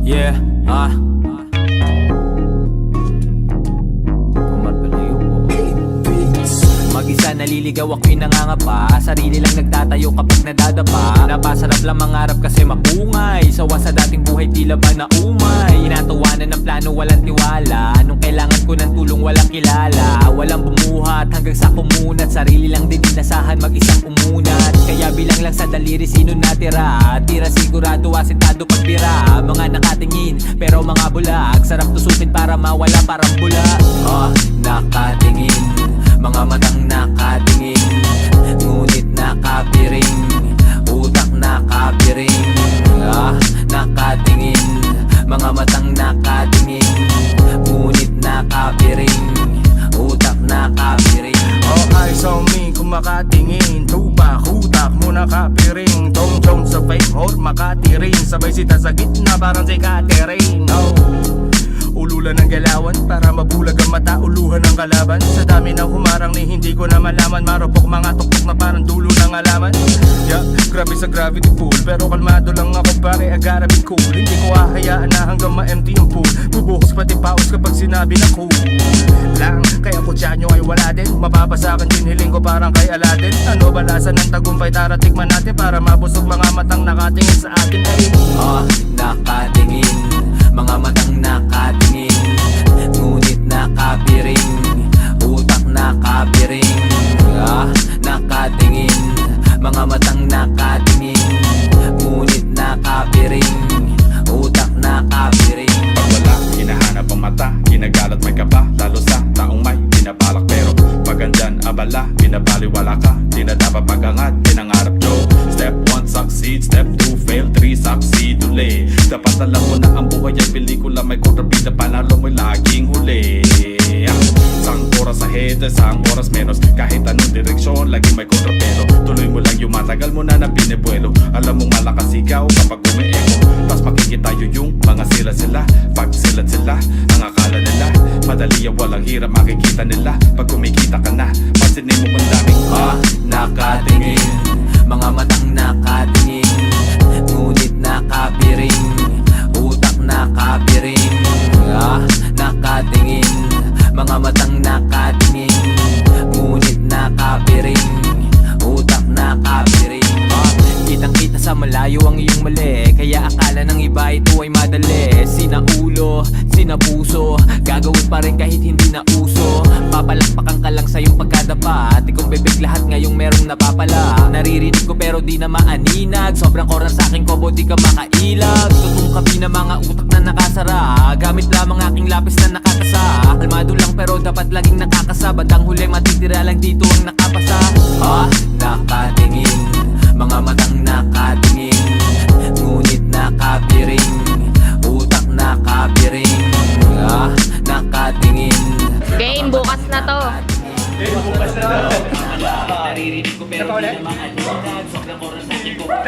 Yeah, mag-isa naliligaw ako'y nangangapa. Sarili lang nagtatayo kapag nadadapa. Napasarap lang mangarap kasi mapungay. Sawa sa dating buhay tila ba na umay. Inatawanan ng plano walang tiwala. Nung kailangan ko ng tulong walang kilala. Walang bumuhat hanggang sa kumunat. Sarili lang din inasahan mag-isang umunat. Kaya bilang lang sa daliri sino natira. Tira sigurado asintado pagbira. Mga nakatingin pero mga bulag. Sarap tusukin para mawala parang bula. Nakatingin, mga matang nakatingin, ngunit nakapiring, utak nakapiring. Nakatingin, mga matang nakatingin, ngunit nakapiring, utak nakapiring. All eyes on me kung makatingin, tupak, utak mo nakapiring. Tong-tong sa fame or makatiring, sabay sita sa gitna parang si Catherine. Ululan ng galawan para mabulag ang mata, uluhan ng kalaban. Sa dami ng humarang ni hindi ko na malaman. Marupok mga tuktok na parang dulo ng alaman. Yeah, grabe sa gravity pool, pero kalmado lang ako pare, I gotta be cool. Hindi ko hahayaan na hanggang ma-empty yung pool. Bubuhos pati paus kapag sinabi na cool lang. Kaya kutsa nyo ay wala din. Mababasakan din hiling ko parang kay Aladdin. Ano balasan ng tagumpay, tara tikman natin para mabusog mga matang nakatingin sa atin ay nakatingin, mga matang nakatingin, ngunit nakapiring, utak nakapiring. Nakatingin, mga matang nakatingin, ngunit nakapiring, utak nakapiring. Pag wala, hinahanap ang mata, ginagalat may kaba, lalo sa taong may pinapalak. Pero pag andyan abala, binabaliwala ka, di na dapat pagangat, pinangarap Joe. Step 1 succeed, step 2 fail, 3 succeed uli. Dapat alam mo na ang buhay ay pelikula, may kontrabida, panalo mo'y laging huli. Isang oras ahead, isang oras menos, kahit anong direksyon, lagi may kontra. Pero tuloy mo lang yung matagal mo na na binibuelo. Alam mong malakas ikaw kapag umieko. Tas makikita yung mga sila. Pag sila, ang akala nila madali ang walang hirap makikita nila. Pag kumikita ka na, pansinin mo ang daming nakatingin, mga matang nakatingin, ngunit nakapiring, utak nakapiring. Nakatingin, mga matang nakatingin, ngunit nakapiring, utak nakapiring. Kitang-kita sa malayo ang iyong mali, kaya akala ng iba ito ay madali. Sina ulo, sina puso, gagawin pa rin kahit hindi na uso. Papalakpakan ka lang sa iyong pagkadapa, di kong bebek lahat ngayong merong napapala. Naririnig ko pero di na maaninag, sobrang koran sa aking kobo di ka makailag. Tutong kabi na mga utak na nakasara, gamit lamang aking lapis na nakakasa. Kalmado lang pero dapat laging nakakasa, bandang huli matitira lang dito ang nakapasa. Nakatingin, mga matang nakatingin, ngunit nakapiring, utak nakapiring. Nakatingin, Game, bukas na to. naririnig ko pero di na maaninag, sobrang koran sa aking kobo.